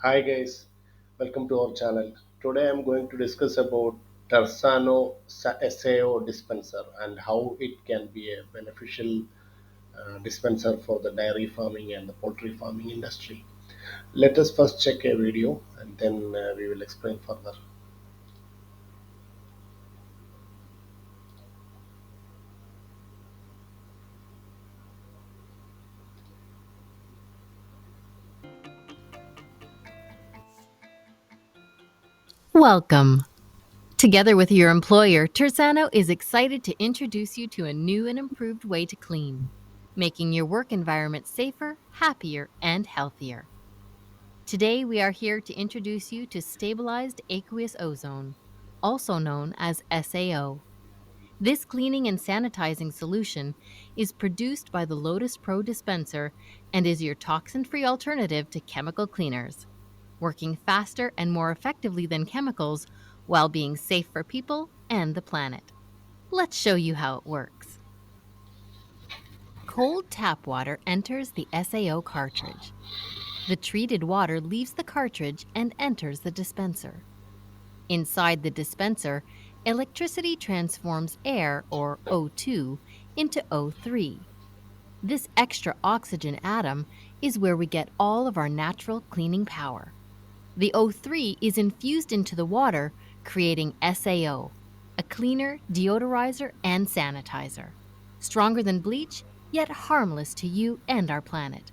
Hi guys, welcome to our channel. Today I'm going to discuss about Tersano SAO dispenser and how it can be a beneficial dispenser for the dairy farming and the poultry farming industry. Let us first check a video and then we will explain further. Welcome. Together with your employer, Tersano is excited to introduce you to a new and improved way to clean, making your work environment safer, happier, and healthier. Today, we are here to introduce you to stabilized aqueous ozone, also known as SAO. This cleaning and sanitizing solution is produced by the Lotus Pro dispenser and is your toxin free alternative to chemical cleaners, working faster and more effectively than chemicals while being safe for people and the planet. Let's show you how it works. Cold tap water enters the SAO cartridge. The treated water leaves the cartridge and enters the dispenser. Inside the dispenser, electricity transforms air, or O2, into O3. This extra oxygen atom is where we get all of our natural cleaning power. The O3 is infused into the water, creating SAO, a cleaner, deodorizer, and sanitizer. Stronger than bleach, yet harmless to you and our planet.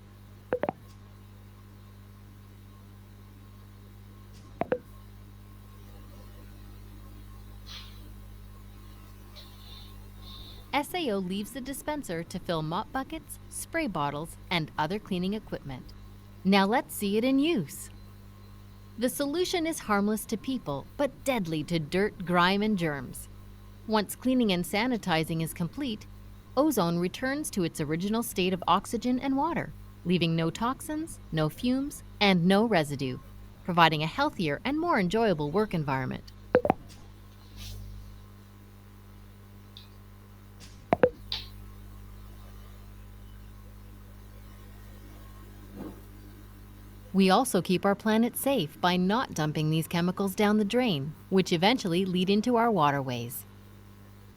SAO leaves the dispenser to fill mop buckets, spray bottles, and other cleaning equipment. Now let's see it in use. The solution is harmless to people, but deadly to dirt, grime, and germs. Once cleaning and sanitizing is complete, ozone returns to its original state of oxygen and water, leaving no toxins, no fumes, and no residue, providing a healthier and more enjoyable work environment. We also keep our planet safe by not dumping these chemicals down the drain, which eventually lead into our waterways.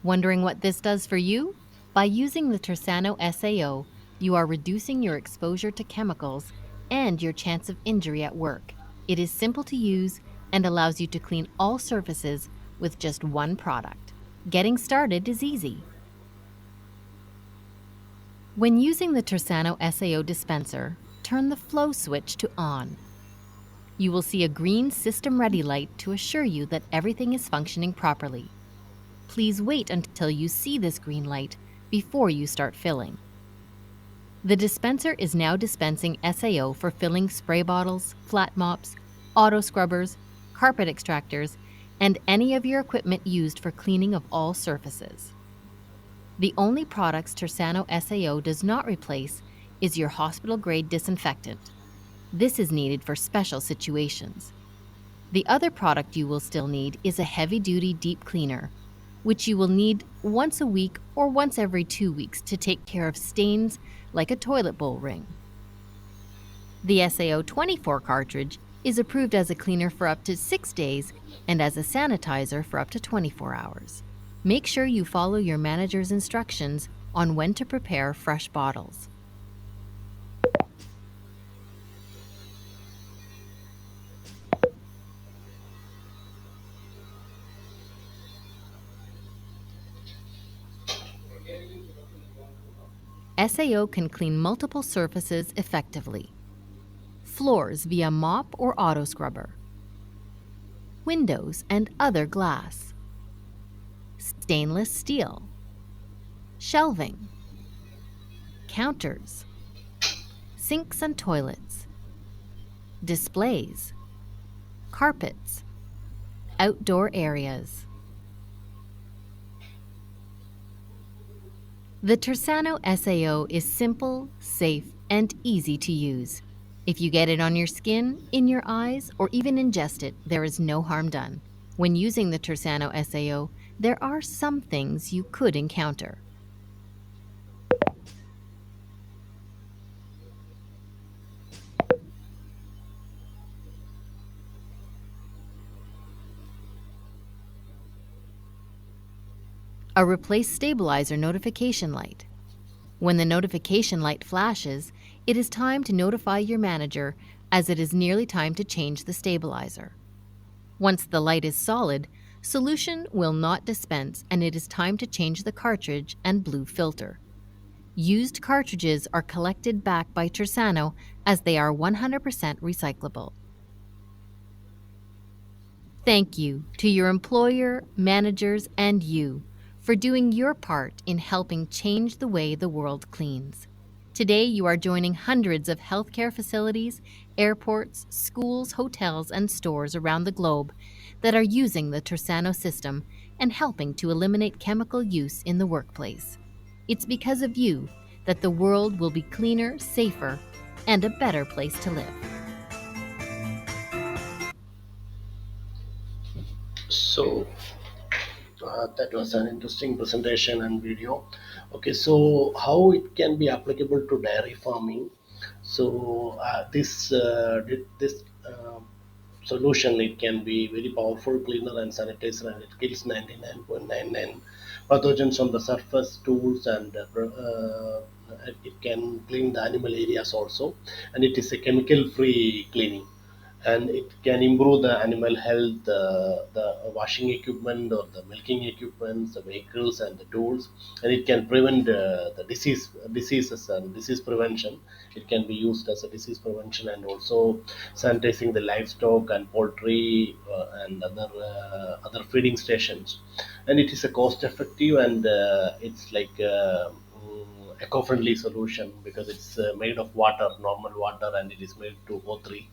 Wondering what this does for you? By using the Tersano SAO, you are reducing your exposure to chemicals and your chance of injury at work. It is simple to use and allows you to clean all surfaces with just one product. Getting started is easy. When using the Tersano SAO dispenser, turn the flow switch to on. You will see a green System Ready light to assure you that everything is functioning properly. Please wait until you see this green light before you start filling. The dispenser is now dispensing SAO for filling spray bottles, flat mops, auto scrubbers, carpet extractors, and any of your equipment used for cleaning of all surfaces. The only products Tersano SAO does not replace is your hospital-grade disinfectant. This is needed for special situations. The other product you will still need is a heavy-duty deep cleaner, which you will need once a week or once every 2 weeks to take care of stains like a toilet bowl ring. The SAO 24 cartridge is approved as a cleaner for up to 6 days and as a sanitizer for up to 24 hours. Make sure you follow your manager's instructions on when to prepare fresh bottles. SAO can clean multiple surfaces effectively. Floors via mop or auto scrubber, windows and other glass, stainless steel, shelving, counters, sinks and toilets, displays, carpets, outdoor areas. The Tersano SAO is simple, safe, and easy to use. If you get it on your skin, in your eyes, or even ingest it, there is no harm done. When using the Tersano SAO, there are some things you could encounter. A replace stabilizer notification light. When the notification light flashes, it is time to notify your manager as it is nearly time to change the stabilizer. Once the light is solid, solution will not dispense and it is time to change the cartridge and blue filter. Used cartridges are collected back by Tersano as they are 100% recyclable. Thank you to your employer, managers, and you for doing your part in helping change the way the world cleans. Today, you are joining hundreds of healthcare facilities, airports, schools, hotels, and stores around the globe that are using the Tersano system and helping to eliminate chemical use in the workplace. It's because of you that the world will be cleaner, safer, and a better place to live. So that was an interesting presentation and video. Okay, so how it can be applicable to dairy farming? So this solution, it can be very powerful cleaner and sanitizer, and it kills 99.99 pathogens on the surface tools, and it can clean the animal areas also, and it is a chemical free cleaning, and it can improve the animal health, the washing equipment or the milking equipment, the vehicles and the tools, and it can prevent the diseases and disease prevention. It can be used as a disease prevention, and also sanitizing the livestock and poultry and other feeding stations. And it is a cost effective, and it's like eco-friendly solution, because it's made of water, normal water, and it is made to O3.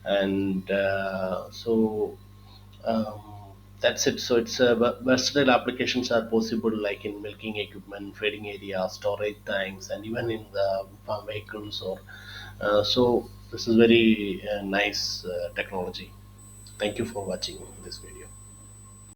And um, that's it. So it's versatile applications are possible, like in milking equipment, feeding area, storage tanks, and even in the farm vehicles. Or so this is very nice technology. Thank you for watching this video.